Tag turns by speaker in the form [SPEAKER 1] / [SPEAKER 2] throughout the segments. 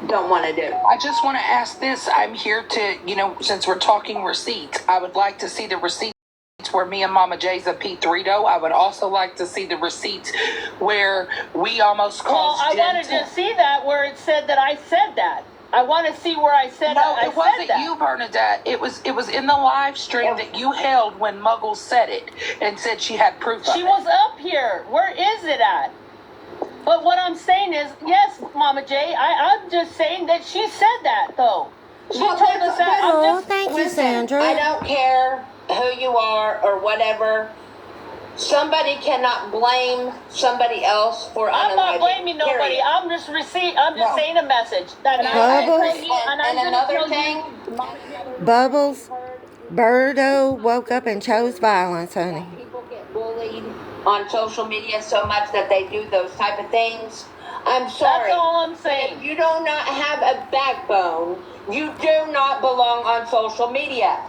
[SPEAKER 1] don't want to do.
[SPEAKER 2] I just want to ask this. I'm here to, since we're talking receipts, I would like to see the receipts where me and Mama J's a Pete Dorito. I would also like to see the receipts where we almost caused
[SPEAKER 3] Well, I wanted to see that where it said that I said that. I want to see where I said that.
[SPEAKER 2] No, it wasn't you, Bernadette. It was in the live stream that you held when Muggles said it and said she had proof of it.
[SPEAKER 3] She was up here. Where is it at? But what I'm saying is, yes, Mama J, I'm just saying that she said that, though. She told us that.
[SPEAKER 4] Oh, thank you, Sandra.
[SPEAKER 1] I don't care who you are or whatever. Somebody cannot blame somebody else for
[SPEAKER 3] I'm not blaming nobody.
[SPEAKER 1] Period.
[SPEAKER 3] I'm just saying a message. That
[SPEAKER 4] Bubbles.
[SPEAKER 1] And another thing,
[SPEAKER 4] Bubbles, Birdo woke up and chose violence, honey.
[SPEAKER 1] people get bullied on social media so much that they do those type of things. I'm sorry.
[SPEAKER 3] That's all I'm saying.
[SPEAKER 1] If you do not have a backbone, you do not belong on social media.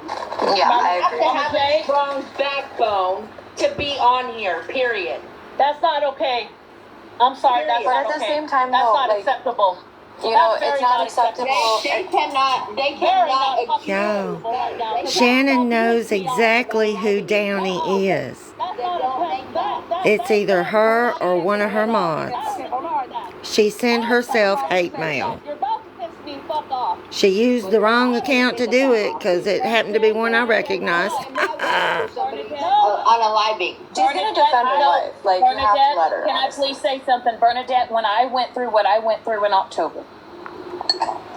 [SPEAKER 2] Yeah, I
[SPEAKER 1] You have to have a strong backbone to be on here, period.
[SPEAKER 3] That's not okay. I'm sorry, that's
[SPEAKER 1] Period.
[SPEAKER 3] not
[SPEAKER 5] But at the
[SPEAKER 3] okay.
[SPEAKER 5] same time,
[SPEAKER 3] that's
[SPEAKER 5] though,
[SPEAKER 3] not
[SPEAKER 5] like,
[SPEAKER 3] acceptable.
[SPEAKER 5] it's not acceptable.
[SPEAKER 1] They cannot
[SPEAKER 4] Yo, Shannon knows exactly who Downey is. It's either her or one of her mods. She sent herself hate mail. She used the wrong account to do it because it happened to be one I recognized.
[SPEAKER 1] on a live beat.
[SPEAKER 5] She's going to defend her life. Like, you have to let her.
[SPEAKER 6] Can I please say something? Bernadette, when I went through what I went through in October,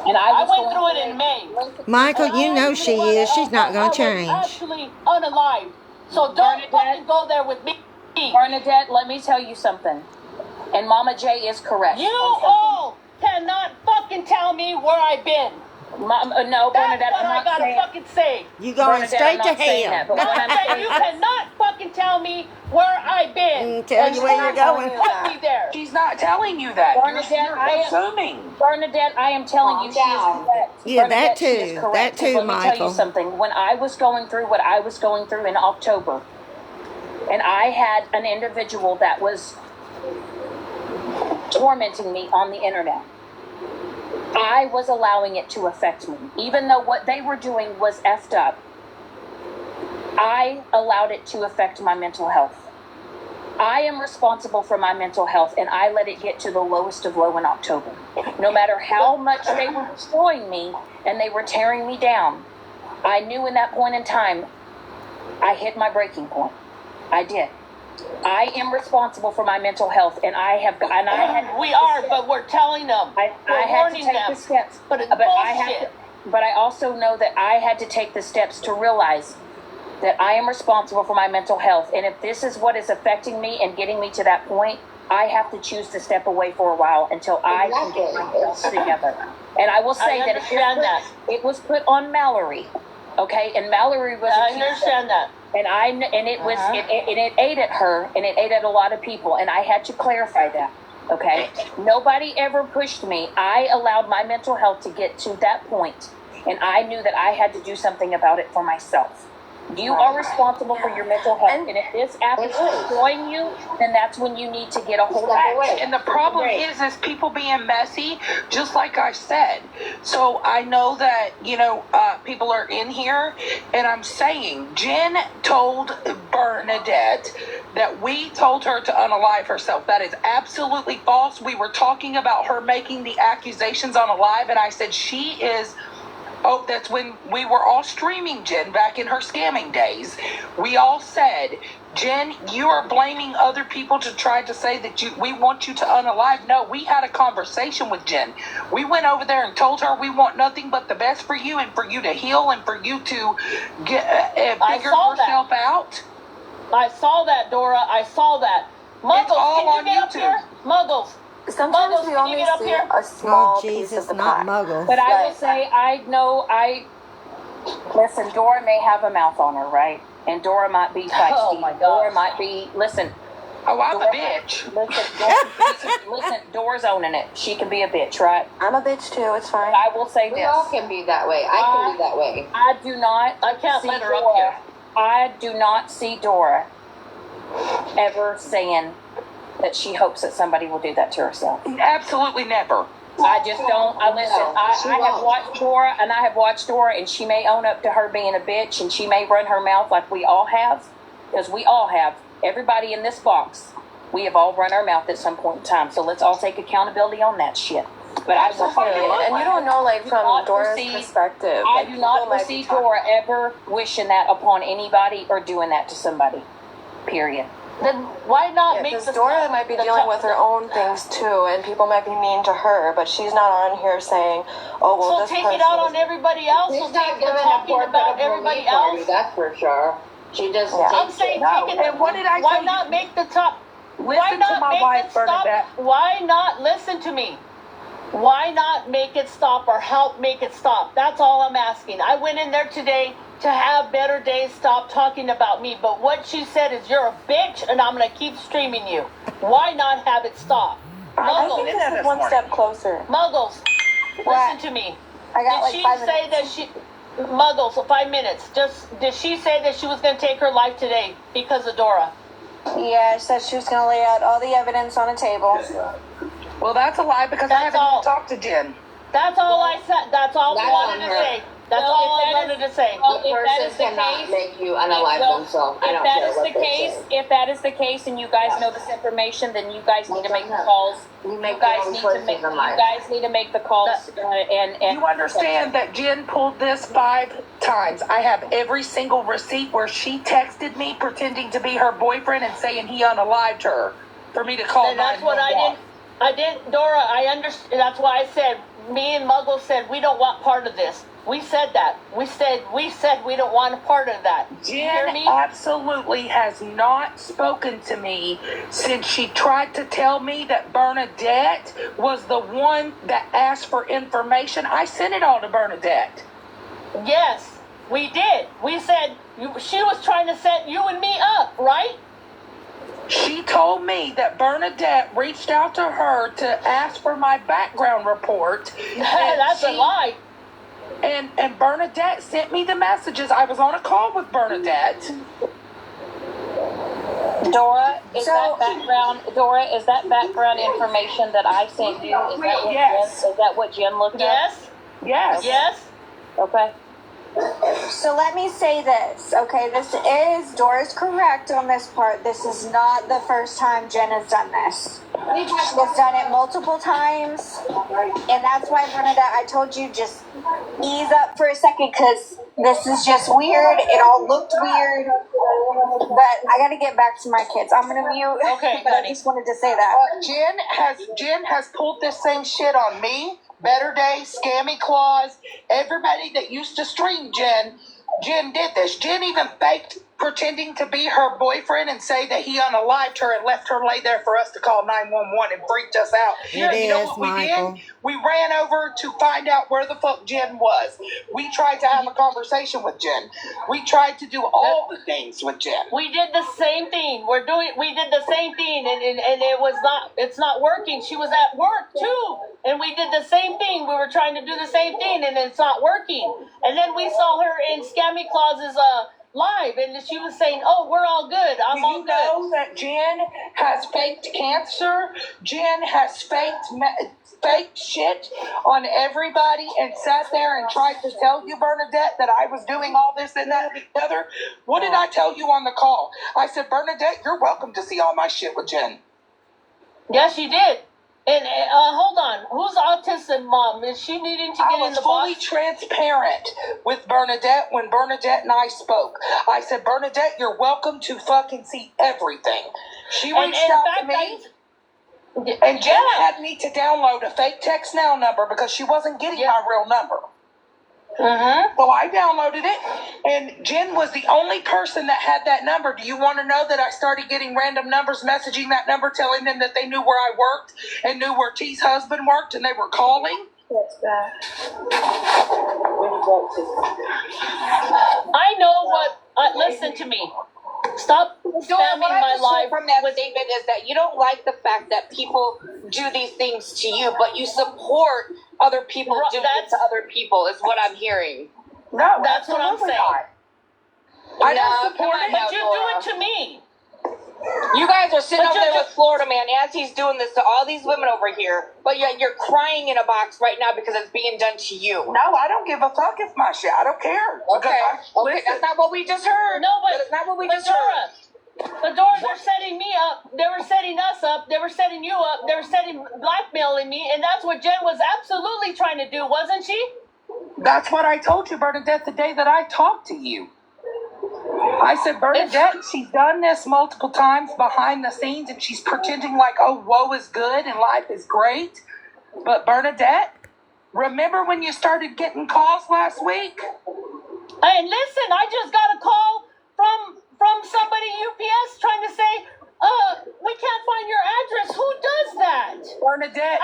[SPEAKER 6] and I
[SPEAKER 3] went through it in May.
[SPEAKER 4] Michael, you know she is. She's not going to change.
[SPEAKER 3] Actually unalive. So don't fucking go there with me.
[SPEAKER 6] Bernadette, let me tell you something. And Mama J is correct.
[SPEAKER 3] You all cannot fucking tell me where I've been.
[SPEAKER 6] No, Bernadette,
[SPEAKER 3] that's what
[SPEAKER 6] I'm
[SPEAKER 3] I gotta
[SPEAKER 6] saying,
[SPEAKER 3] fucking say.
[SPEAKER 4] You going
[SPEAKER 6] Bernadette,
[SPEAKER 4] straight
[SPEAKER 6] I'm
[SPEAKER 4] to
[SPEAKER 6] not saying
[SPEAKER 4] hell.
[SPEAKER 6] that, but what I'm saying
[SPEAKER 3] You cannot fucking tell me where I've been.
[SPEAKER 4] Tell you where you're going.
[SPEAKER 3] Put me there.
[SPEAKER 2] She's not telling you that.
[SPEAKER 6] Bernadette,
[SPEAKER 2] You're assuming.
[SPEAKER 6] Bernadette, I am telling you, she is correct.
[SPEAKER 4] Yeah,
[SPEAKER 6] Bernadette,
[SPEAKER 4] that
[SPEAKER 6] she is
[SPEAKER 4] too.
[SPEAKER 6] correct.
[SPEAKER 4] That too,
[SPEAKER 6] Let me tell
[SPEAKER 4] Michael.
[SPEAKER 6] you something. When I was going through what I was going through in October, and I had an individual that was tormenting me on the internet, I was allowing it to affect me. Even though what they were doing was effed up, I allowed it to affect my mental health. I am responsible for my mental health, and I let it get to the lowest of low in October. No matter how much they were destroying me and they were tearing me down, I knew in that point in time, I hit my breaking point. I did. I am responsible for my mental health, and
[SPEAKER 3] but we're telling them.
[SPEAKER 6] I had to take the steps,
[SPEAKER 3] but it's
[SPEAKER 6] but
[SPEAKER 3] bullshit.
[SPEAKER 6] but I also know that I had to take the steps to realize that I am responsible for my mental health, and if this is what is affecting me and getting me to that point, I have to choose to step away for a while until I can get myself together. And I will say that it was put on Mallory, okay, and Mallory was.
[SPEAKER 3] I understand that.
[SPEAKER 6] And it ate at her, and it ate at a lot of people, and I had to clarify that. Okay, nobody ever pushed me. I allowed my mental health to get to that point, and I knew that I had to do something about it for myself. You are responsible for your mental health, and if this app is destroying you, then that's when you need to get a hold of it.
[SPEAKER 2] And the problem is people being messy, just like I said. So I know that, people are in here, and I'm saying, Jen told Bernadette that we told her to unalive herself. That is absolutely false. We were talking about her making the accusations on a live, and I said she is... Oh, that's when we were all streaming Jen back in her scamming days. We all said, Jen, you are blaming other people to try to say that we want you to unalive. No, we had a conversation with Jen. We went over there and told her we want nothing but the best for you and for you to heal and for you to figure yourself out.
[SPEAKER 3] I saw that, Dora. I saw that. Muggles,
[SPEAKER 2] it's all on YouTube.
[SPEAKER 3] Muggles.
[SPEAKER 5] Sometimes
[SPEAKER 3] Muggles,
[SPEAKER 5] we only see a small piece of the pie.
[SPEAKER 4] Muggles.
[SPEAKER 6] But I will say, listen, Dora may have a mouth on her, right? And Dora might be feisty.
[SPEAKER 3] Oh my God.
[SPEAKER 6] Dora might be, listen.
[SPEAKER 2] Oh, I'm a bitch.
[SPEAKER 6] Listen, Dora's owning it. She can be a bitch, right?
[SPEAKER 5] I'm a bitch too, it's fine.
[SPEAKER 6] I will say
[SPEAKER 1] We
[SPEAKER 6] this.
[SPEAKER 1] all can be that way. I can be that way.
[SPEAKER 6] I do not
[SPEAKER 3] I can't
[SPEAKER 6] see
[SPEAKER 3] let her
[SPEAKER 6] Dora.
[SPEAKER 3] up here.
[SPEAKER 6] I do not see Dora ever saying that she hopes that somebody will do that to herself.
[SPEAKER 2] Absolutely never.
[SPEAKER 6] I just don't. I listen. I have watched Dora, and I have watched Dora, and she may own up to her being a bitch, and she may run her mouth like we all have, because we all have. Everybody in this box, we have all run our mouth at some point in time. So let's all take accountability on that shit. But I will
[SPEAKER 5] And you don't know, like, from Dora's perspective.
[SPEAKER 6] I
[SPEAKER 5] like,
[SPEAKER 6] do not
[SPEAKER 5] people might be
[SPEAKER 6] foresee
[SPEAKER 5] talking-
[SPEAKER 6] Dora ever wishing that upon anybody or doing that to somebody. Period.
[SPEAKER 3] Then why not
[SPEAKER 5] Yeah,
[SPEAKER 3] make
[SPEAKER 5] because
[SPEAKER 3] the
[SPEAKER 5] Dora might be dealing with her own things too, and people might be mean to her, but she's not on here saying, "Oh, well,
[SPEAKER 3] So
[SPEAKER 5] this
[SPEAKER 3] take
[SPEAKER 5] person
[SPEAKER 3] it out
[SPEAKER 5] is-"
[SPEAKER 3] on everybody else.
[SPEAKER 1] She's
[SPEAKER 3] So
[SPEAKER 1] not
[SPEAKER 3] take
[SPEAKER 1] giving a
[SPEAKER 3] talking
[SPEAKER 1] portrait
[SPEAKER 3] about
[SPEAKER 1] of
[SPEAKER 3] everybody
[SPEAKER 1] me for you,
[SPEAKER 3] else.
[SPEAKER 1] that's for sure. She doesn't
[SPEAKER 5] Yeah.
[SPEAKER 3] I'm
[SPEAKER 1] take
[SPEAKER 3] saying
[SPEAKER 1] it.
[SPEAKER 2] No,
[SPEAKER 3] take it.
[SPEAKER 2] and what did I
[SPEAKER 3] Why
[SPEAKER 2] tell
[SPEAKER 3] not
[SPEAKER 2] you?
[SPEAKER 3] make the top? Why
[SPEAKER 2] Listen to
[SPEAKER 3] not
[SPEAKER 2] my
[SPEAKER 3] make
[SPEAKER 2] wife,
[SPEAKER 3] it stop?
[SPEAKER 2] Bernadette.
[SPEAKER 3] Why not listen to me? Why not make it stop or help make it stop? That's all I'm asking. I went in there today to have Better Days stop talking about me, but what she said is you're a bitch and I'm gonna keep streaming you. Why not have it stop?
[SPEAKER 5] I think
[SPEAKER 3] Muggles,
[SPEAKER 5] this is one step closer.
[SPEAKER 3] Muggles, listen to me.
[SPEAKER 5] I got
[SPEAKER 3] Did
[SPEAKER 5] like
[SPEAKER 3] she
[SPEAKER 5] 5
[SPEAKER 3] say
[SPEAKER 5] minutes.
[SPEAKER 3] that she Muggles, 5 minutes? Did she say that she was gonna take her life today because of Dora?
[SPEAKER 5] Yeah, she said she was going to lay out all the evidence on a table.
[SPEAKER 2] Well, that's a lie because I
[SPEAKER 3] That's
[SPEAKER 2] haven't
[SPEAKER 3] all.
[SPEAKER 2] even talked to Jen.
[SPEAKER 3] That's all I said. That's all I
[SPEAKER 1] That's
[SPEAKER 3] wanted
[SPEAKER 1] on
[SPEAKER 3] to
[SPEAKER 1] her.
[SPEAKER 3] say. That's
[SPEAKER 6] Well,
[SPEAKER 3] all
[SPEAKER 6] if
[SPEAKER 3] I
[SPEAKER 6] that
[SPEAKER 3] wanted to say.
[SPEAKER 6] well,
[SPEAKER 1] The
[SPEAKER 6] if that
[SPEAKER 1] person
[SPEAKER 6] is the
[SPEAKER 1] cannot
[SPEAKER 6] case,
[SPEAKER 1] make you unalive
[SPEAKER 6] well,
[SPEAKER 1] themselves. I
[SPEAKER 6] if
[SPEAKER 1] don't
[SPEAKER 6] that
[SPEAKER 1] care
[SPEAKER 6] is
[SPEAKER 1] what
[SPEAKER 6] the
[SPEAKER 1] they
[SPEAKER 6] case,
[SPEAKER 1] say.
[SPEAKER 6] if that is the case, and you guys know this information, then you guys need to make the calls.
[SPEAKER 1] You
[SPEAKER 6] You
[SPEAKER 1] make your
[SPEAKER 6] guys
[SPEAKER 1] own
[SPEAKER 6] need to
[SPEAKER 1] choices
[SPEAKER 6] make.
[SPEAKER 1] in
[SPEAKER 6] You
[SPEAKER 1] life.
[SPEAKER 6] guys need to make the calls and.
[SPEAKER 2] You understand that Jen pulled this 5 times. I have every single receipt where she texted me pretending to be her boyfriend and saying he unalived her for me to call
[SPEAKER 3] And that's what
[SPEAKER 2] 911.
[SPEAKER 3] I didn't, Dora, I understand. That's why I said, me and Muggle said, we don't want part of this. We said that. We said we don't want a part of that. You hear
[SPEAKER 2] Jen
[SPEAKER 3] me?
[SPEAKER 2] absolutely has not spoken to me since she tried to tell me that Bernadette was the one that asked for information. I sent it all to Bernadette.
[SPEAKER 3] Yes, we did. We said, she was trying to set you and me up, right?
[SPEAKER 2] She told me that Bernadette reached out to her to ask for my background report. and
[SPEAKER 3] That's a
[SPEAKER 2] she-
[SPEAKER 3] lie.
[SPEAKER 2] And Bernadette sent me the messages. I was on a call with Bernadette.
[SPEAKER 6] Dora, is
[SPEAKER 5] So-
[SPEAKER 6] that background? Dora, is that background information that I sent you? Is that what
[SPEAKER 2] Yes.
[SPEAKER 6] Jen? Is that what Jen looked at?
[SPEAKER 3] Yes,
[SPEAKER 2] Yes.
[SPEAKER 3] yes.
[SPEAKER 6] Okay.
[SPEAKER 7] So let me say this, okay? Dora's correct on this part. This is not the first time Jen has done this. She's done it multiple times. And that's why, Bernadette, I told you just ease up for a second because this is just weird. It all looked weird. But I got to get back to my kids. I'm going to mute.
[SPEAKER 3] Okay,
[SPEAKER 7] But I
[SPEAKER 3] honey.
[SPEAKER 7] just wanted to say that.
[SPEAKER 2] Jen has pulled this same shit on me, Better Days, Scammy Claus, everybody that used to stream Jen. Jen did this. Jen even faked pretending to be her boyfriend and say that he unalived her and left her lay there for us to call 911 and freaked us out.
[SPEAKER 4] It
[SPEAKER 2] You know
[SPEAKER 4] is,
[SPEAKER 2] what we
[SPEAKER 4] Michael.
[SPEAKER 2] did? We ran over to find out where the fuck Jen was. We tried to have a conversation with Jen. We tried to do all the things with Jen.
[SPEAKER 3] We did the same thing. We did the same thing, and it's not working. She was at work too, and we did the same thing. We were trying to do the same thing, and it's not working. And then we saw her in Scammy Claus's live, and she was saying, "Oh, we're all good. I'm
[SPEAKER 2] Do
[SPEAKER 3] all
[SPEAKER 2] you
[SPEAKER 3] good."
[SPEAKER 2] know that Jen has faked cancer? Jen has faked shit on everybody and sat there and tried to tell you, Bernadette, that I was doing all this and that and the other. What did I tell you on the call? I said, Bernadette, you're welcome to see all my shit with Jen.
[SPEAKER 3] Yes, she did. And hold on, who's autism mom? Is she needing to
[SPEAKER 2] I
[SPEAKER 3] get in
[SPEAKER 2] was
[SPEAKER 3] the
[SPEAKER 2] fully
[SPEAKER 3] box?
[SPEAKER 2] transparent with Bernadette when Bernadette and I spoke. I said, Bernadette, you're welcome to fucking see everything. She
[SPEAKER 3] And
[SPEAKER 2] reached
[SPEAKER 3] in
[SPEAKER 2] out
[SPEAKER 3] fact,
[SPEAKER 2] to me. And Jen had me to download a fake text now number because she wasn't getting my real number.
[SPEAKER 3] Mm-hmm.
[SPEAKER 2] So I downloaded it, and Jen was the only person that had that number. Do you want to know that I started getting random numbers messaging that number, telling them that they knew where I worked and knew where T's husband worked, and they were calling?
[SPEAKER 3] I know what. Listen to me. Stop
[SPEAKER 1] Dora,
[SPEAKER 3] spamming
[SPEAKER 1] what I
[SPEAKER 3] my
[SPEAKER 1] just
[SPEAKER 3] life.
[SPEAKER 1] heard from that statement is that you don't like the fact that people do these things to you, but you support other people doing it to other people, is what I'm hearing.
[SPEAKER 2] No,
[SPEAKER 3] That's what I'm
[SPEAKER 2] absolutely
[SPEAKER 3] saying.
[SPEAKER 2] not. I don't
[SPEAKER 1] No,
[SPEAKER 2] support
[SPEAKER 1] come on
[SPEAKER 2] it.
[SPEAKER 1] now.
[SPEAKER 3] But you do it to me.
[SPEAKER 1] You guys are sitting
[SPEAKER 3] But
[SPEAKER 1] over there
[SPEAKER 3] you're
[SPEAKER 1] with Florida Man as he's doing this to all these women over here, but yet you're crying in a box right now because it's being done to you.
[SPEAKER 2] No, I don't give a fuck if my shit. I don't care.
[SPEAKER 1] Okay, okay,
[SPEAKER 2] Listen,
[SPEAKER 1] that's not what we just heard.
[SPEAKER 3] No, but
[SPEAKER 1] That's not what we
[SPEAKER 3] but
[SPEAKER 1] just heard.
[SPEAKER 3] Dora, the doors are setting me up. They were setting us up. They were setting you up. They were setting blackmailing me, and that's what Jen was absolutely trying to do, wasn't she?
[SPEAKER 2] that's what I told you, Bernadette, the day that I talked to you. I said, Bernadette, she's done this multiple times behind the scenes, and she's pretending like, oh, woe is good and life is great. But Bernadette, remember when you started getting calls last week?
[SPEAKER 3] And listen, I just got a call from somebody UPS trying to say, we can't find your address. Who does that?
[SPEAKER 2] Bernadette,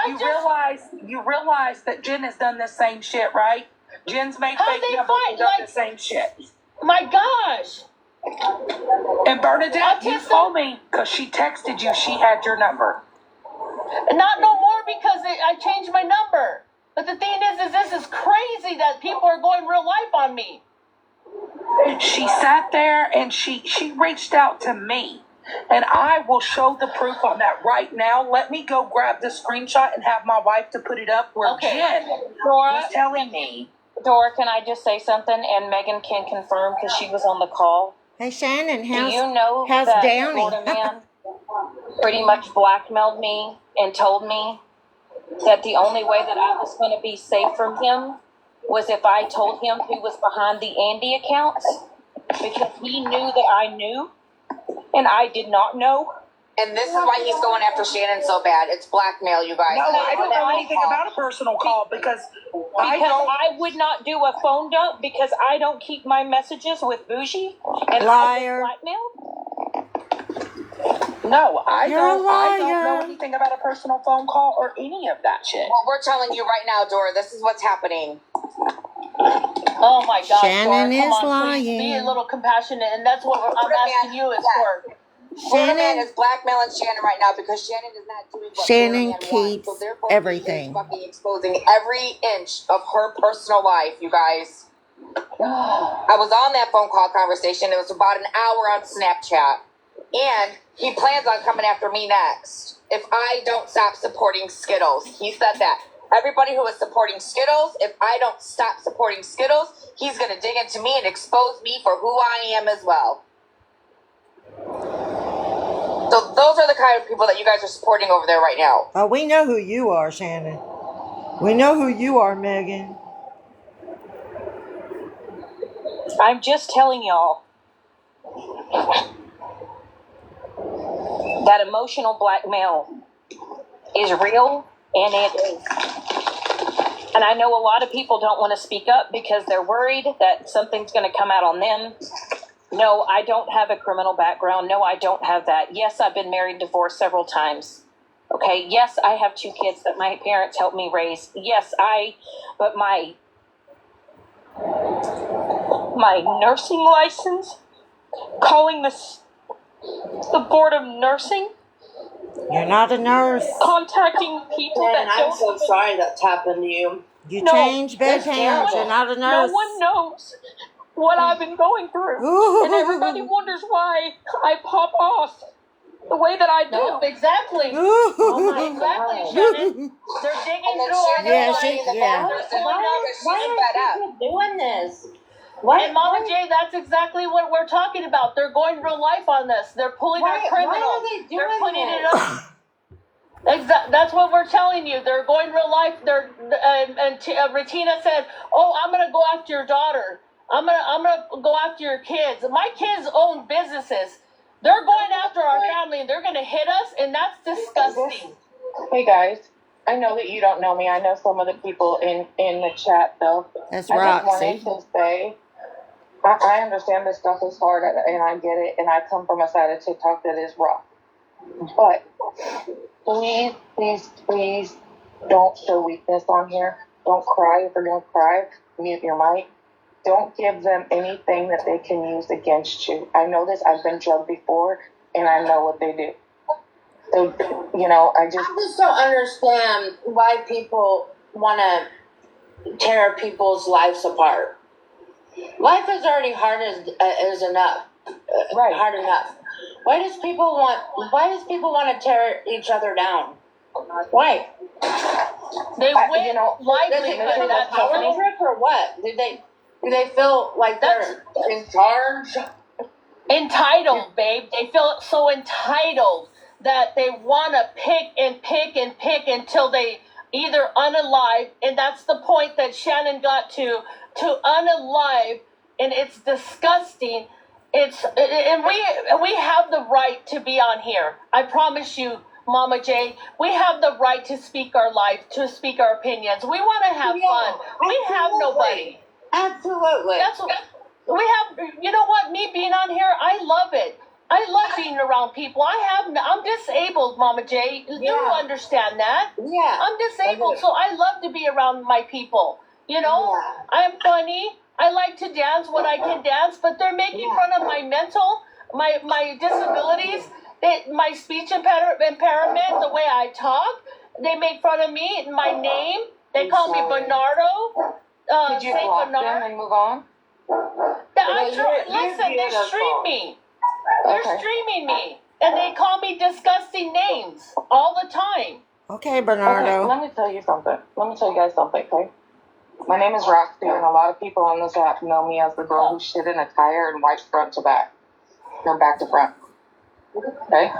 [SPEAKER 2] you realize that Jen has done the same shit, right? Jen's made
[SPEAKER 3] How
[SPEAKER 2] fake
[SPEAKER 3] they
[SPEAKER 2] numbers
[SPEAKER 3] find,
[SPEAKER 2] and done
[SPEAKER 3] like-
[SPEAKER 2] the same shit.
[SPEAKER 3] My gosh.
[SPEAKER 2] And Bernadette, you
[SPEAKER 3] Autism?
[SPEAKER 2] told me because she texted you she had your number.
[SPEAKER 3] Not no more because I changed my number. But the thing is this is crazy that people are going real life on me.
[SPEAKER 2] She sat there and she reached out to me. And I will show the proof on that right now. Let me go grab the screenshot and have my wife to put it up where
[SPEAKER 3] Okay.
[SPEAKER 2] Jen
[SPEAKER 6] Dora,
[SPEAKER 2] was telling me.
[SPEAKER 6] Dora, can I just say something? And Megan can confirm because she was on the call.
[SPEAKER 4] Hey, Shannon,
[SPEAKER 6] Do you know
[SPEAKER 4] how's
[SPEAKER 6] that
[SPEAKER 4] Downey?
[SPEAKER 6] Florida Man pretty much blackmailed me and told me that the only way that I was going to be safe from him was if I told him who was behind the Andy accounts, because he knew that I knew and I did not know.
[SPEAKER 1] And this is why he's going after Shannon so bad. It's blackmail, you guys.
[SPEAKER 2] No, I don't know anything about a personal call because
[SPEAKER 6] I would not do a phone dump because I don't keep my messages with Bougie and
[SPEAKER 4] Liar.
[SPEAKER 6] I get blackmailed.
[SPEAKER 2] No, I
[SPEAKER 4] You're
[SPEAKER 2] don't
[SPEAKER 4] a liar.
[SPEAKER 2] know anything about a personal phone call or any of that shit.
[SPEAKER 1] Well, we're telling you right now, Dora, this is what's happening.
[SPEAKER 3] Oh my gosh,
[SPEAKER 4] Shannon
[SPEAKER 3] Dora, come
[SPEAKER 4] is
[SPEAKER 3] on, please be
[SPEAKER 4] lying.
[SPEAKER 3] a little compassionate, and that's what I'm asking you is for.
[SPEAKER 1] Florida Man
[SPEAKER 4] Shannon,
[SPEAKER 1] is blackmailing Shannon right now because Shannon is not doing what
[SPEAKER 4] Shannon
[SPEAKER 1] Florida Man wants.
[SPEAKER 4] keeps
[SPEAKER 1] So therefore,
[SPEAKER 4] everything.
[SPEAKER 1] He is fucking exposing every inch of her personal life, you guys. I was on that phone call conversation. It was about an hour on Snapchat. And he plans on coming after me next if I don't stop supporting Skittles. He said that. Everybody who is supporting Skittles, if I don't stop supporting Skittles, he's going to dig into me and expose me for who I am as well. So those are the kind of people that you guys are supporting over there right now.
[SPEAKER 4] oh, we know who you are, Shannon. We know who you are, Megan.
[SPEAKER 6] I'm just telling y'all that emotional blackmail is real, and it is. And I know a lot of people don't want to speak up because they're worried that something's going to come out on them. No, I don't have a criminal background. No, I don't have that. Yes, I've been married, divorced several times. Okay, yes, I have 2 kids that my parents helped me raise. Yes, but my nursing license, calling the board of nursing,
[SPEAKER 4] You're not a nurse.
[SPEAKER 6] contacting people that
[SPEAKER 8] I'm
[SPEAKER 6] don't.
[SPEAKER 8] so sorry that's happened to you.
[SPEAKER 4] You
[SPEAKER 6] No,
[SPEAKER 4] change
[SPEAKER 8] that's
[SPEAKER 4] bedpans.
[SPEAKER 8] terrible.
[SPEAKER 4] You're not a
[SPEAKER 6] No
[SPEAKER 4] nurse.
[SPEAKER 6] one knows what I've been going through, and everybody wonders why I pop off the way that I do.
[SPEAKER 3] No, exactly.
[SPEAKER 8] Oh my
[SPEAKER 3] Exactly,
[SPEAKER 8] God.
[SPEAKER 3] Shannon. They're digging
[SPEAKER 1] And then
[SPEAKER 3] through our
[SPEAKER 1] Shannon
[SPEAKER 4] Yeah,
[SPEAKER 1] is
[SPEAKER 4] she-
[SPEAKER 1] lying in the
[SPEAKER 4] yeah.
[SPEAKER 1] background saying
[SPEAKER 8] Why
[SPEAKER 1] she's fed
[SPEAKER 8] are
[SPEAKER 1] up.
[SPEAKER 8] people doing this? Why,
[SPEAKER 3] And Mama
[SPEAKER 8] why,
[SPEAKER 3] J, that's exactly what we're talking about. They're going real life on this. They're pulling our criminal.
[SPEAKER 8] why are they doing
[SPEAKER 3] They're putting
[SPEAKER 8] this?
[SPEAKER 3] it up. That's what we're telling you. They're going real life. Retina said, "Oh, I'm gonna go after your daughter. I'm gonna go after your kids. My kids own businesses. They're going after our family, and they're gonna hit us, and that's disgusting."
[SPEAKER 9] Hey guys, I know that you don't know me. I know some of the people in the chat though.
[SPEAKER 4] That's
[SPEAKER 9] I just
[SPEAKER 4] Roxy.
[SPEAKER 9] wanted to say, I understand this stuff is hard and I get it, and I come from a side of TikTok that is rough. But please, please, please don't show weakness on here. Don't cry if you're going to cry. Mute your mic. Don't give them anything that they can use against you. I know this. I've been drugged before, and I know what they do. So, I just
[SPEAKER 8] don't understand why people want to tear people's lives apart. Life is already hard as enough.
[SPEAKER 9] Right.
[SPEAKER 8] Hard enough. Why does people want to tear each other down? Why?
[SPEAKER 3] They win
[SPEAKER 8] You know,
[SPEAKER 3] livelihood.
[SPEAKER 8] is it a
[SPEAKER 3] That's
[SPEAKER 8] power
[SPEAKER 3] all.
[SPEAKER 8] trip or what? Do they feel like they're in charge?
[SPEAKER 3] Entitled, babe. They feel so entitled that they want to pick and pick and pick until they either unalive, and that's the point that Shannon got to unalive, and it's disgusting. And we have the right to be on here. I promise you, Mama J, we have the right to speak our life, to speak our opinions. We want to have fun. We have nobody.
[SPEAKER 8] Absolutely.
[SPEAKER 3] That's what we have. You know what? Me being on here, I love it. I love being around people. I'm disabled, Mama J. You understand that?
[SPEAKER 8] Yeah.
[SPEAKER 3] I'm disabled, so I love to be around my people. You know, I'm funny. I like to dance when I can dance, but they're making fun of my mental, my disabilities, my speech impairment, the way I talk. They make fun of me, my name. They call me Bernardo.
[SPEAKER 9] Could you
[SPEAKER 3] Saint
[SPEAKER 9] block them
[SPEAKER 3] Bernard.
[SPEAKER 9] and move on?
[SPEAKER 3] Listen, they stream me. They're streaming me, and they call me disgusting names all the time.
[SPEAKER 4] Okay,
[SPEAKER 9] Okay,
[SPEAKER 4] Bernardo.
[SPEAKER 9] let me tell you something. Let me tell you guys something, okay? My name is Roxy, and a lot of people on this app know me as the girl who shit in a tire and wipes front to back. Or back to front. Okay?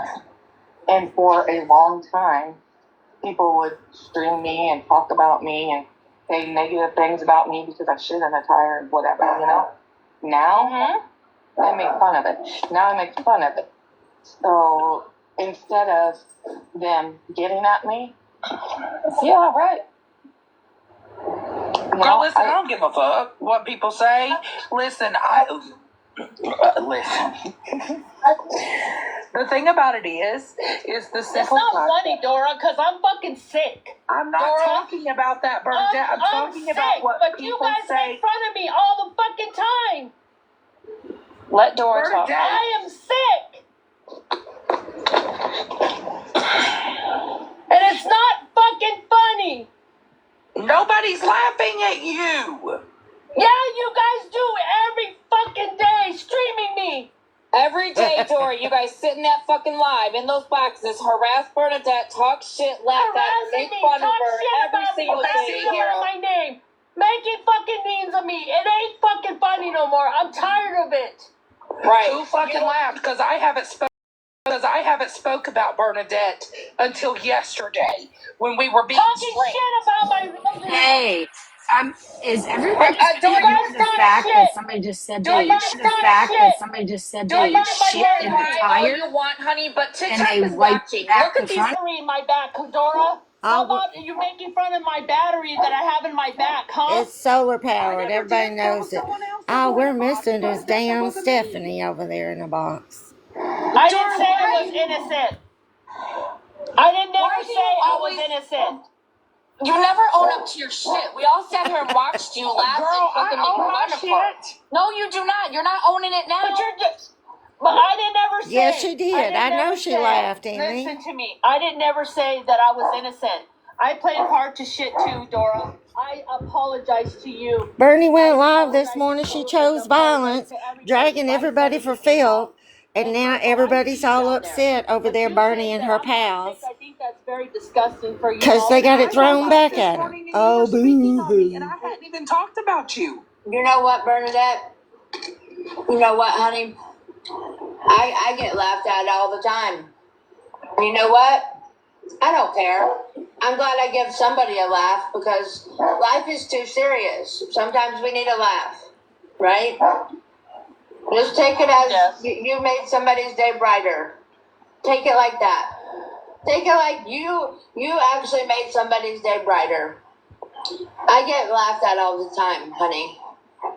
[SPEAKER 9] And for a long time, people would stream me and talk about me and say negative things about me because I shit in a tire and whatever, you know? Now, I make fun of it. Now I make fun of it. So instead of them getting at me, yeah, right.
[SPEAKER 2] Girl, listen, I don't give a fuck what people say. Listen, listen. The thing about it is the
[SPEAKER 3] It's
[SPEAKER 2] simple
[SPEAKER 3] not
[SPEAKER 2] fact
[SPEAKER 3] funny, Dora, because I'm fucking sick.
[SPEAKER 2] I'm not
[SPEAKER 3] Dora,
[SPEAKER 2] talking about that, Bernadette. I'm talking
[SPEAKER 3] sick,
[SPEAKER 2] about what
[SPEAKER 3] but you
[SPEAKER 2] people
[SPEAKER 3] guys
[SPEAKER 2] say.
[SPEAKER 3] make fun of me all the fucking time.
[SPEAKER 5] Let Dora talk.
[SPEAKER 2] Bernadette.
[SPEAKER 3] I am sick. And it's not fucking funny.
[SPEAKER 2] Nobody's laughing at you.
[SPEAKER 3] Yeah, you guys do every fucking day, streaming me.
[SPEAKER 1] Every day, Dora, you guys sit in that fucking live in those boxes, harass Bernadette, talk shit, laugh at her,
[SPEAKER 3] Harassing
[SPEAKER 1] make
[SPEAKER 3] me,
[SPEAKER 1] fun of
[SPEAKER 3] talk
[SPEAKER 1] her
[SPEAKER 3] shit
[SPEAKER 1] every
[SPEAKER 3] about me,
[SPEAKER 1] single
[SPEAKER 3] say
[SPEAKER 1] day.
[SPEAKER 3] my name, making fucking means of me. It ain't fucking funny no more. I'm tired of it.
[SPEAKER 1] Right.
[SPEAKER 2] Who fucking laughed? Because I haven't spoke about Bernadette until yesterday when we were being
[SPEAKER 3] Talking
[SPEAKER 2] streamed.
[SPEAKER 3] shit about my religion.
[SPEAKER 10] Hey, is everybody just
[SPEAKER 1] Dora,
[SPEAKER 10] gonna
[SPEAKER 1] you
[SPEAKER 10] ignore the
[SPEAKER 3] stop
[SPEAKER 10] fact
[SPEAKER 3] shit.
[SPEAKER 10] that somebody just said
[SPEAKER 1] Dora,
[SPEAKER 10] they
[SPEAKER 1] you
[SPEAKER 10] the
[SPEAKER 3] stop
[SPEAKER 10] fact
[SPEAKER 3] shit.
[SPEAKER 10] that somebody just said
[SPEAKER 1] Dora,
[SPEAKER 10] they
[SPEAKER 1] you can
[SPEAKER 10] shit in a
[SPEAKER 1] lie all
[SPEAKER 10] tire
[SPEAKER 1] you want, honey, but
[SPEAKER 10] and
[SPEAKER 1] TikTok
[SPEAKER 10] they
[SPEAKER 1] is
[SPEAKER 10] wipe
[SPEAKER 1] watching.
[SPEAKER 10] back
[SPEAKER 1] Look
[SPEAKER 10] the
[SPEAKER 1] at these.
[SPEAKER 10] front?
[SPEAKER 3] Battery in my back, Dora. How about you making fun of my battery that I have in my back, huh?
[SPEAKER 4] It's solar powered. Everybody knows it. All we're missing is damn Stephanie over there in a box.
[SPEAKER 3] I didn't say I was innocent. I didn't never say I was innocent.
[SPEAKER 1] You never own up to your shit. We all sat here and watched you laugh
[SPEAKER 2] Girl,
[SPEAKER 1] and fucking
[SPEAKER 2] I
[SPEAKER 1] make
[SPEAKER 2] own my
[SPEAKER 1] fun of her.
[SPEAKER 2] shit.
[SPEAKER 1] No, you do not. You're not owning it now.
[SPEAKER 3] But I didn't ever say.
[SPEAKER 4] Yes, she did.
[SPEAKER 3] didn't
[SPEAKER 4] I know
[SPEAKER 3] never
[SPEAKER 4] she
[SPEAKER 3] say-
[SPEAKER 4] laughed, Amy.
[SPEAKER 3] Listen to me. I didn't never say that I was innocent. I played hard to shit too, Dora. I apologize to you.
[SPEAKER 4] Bernie went live this morning. She chose violence, dragging everybody for filth, and now everybody's all upset over there, Bernie and her pals,
[SPEAKER 3] I think that's very disgusting for you.
[SPEAKER 4] because they got it thrown back
[SPEAKER 2] This
[SPEAKER 4] at her.
[SPEAKER 2] morning and you
[SPEAKER 4] Oh,
[SPEAKER 2] were speaking on me,
[SPEAKER 4] boo
[SPEAKER 2] and
[SPEAKER 4] hoo.
[SPEAKER 2] I hadn't even talked about you.
[SPEAKER 8] You know what, Bernadette? You know what, honey? I get laughed at all the time. You know what? I don't care. I'm glad I give somebody a laugh because life is too serious. Sometimes we need a laugh, right? Just take it as you made somebody's day brighter. Take it like that. Take it like you actually made somebody's day brighter. I get laughed at all the time, honey.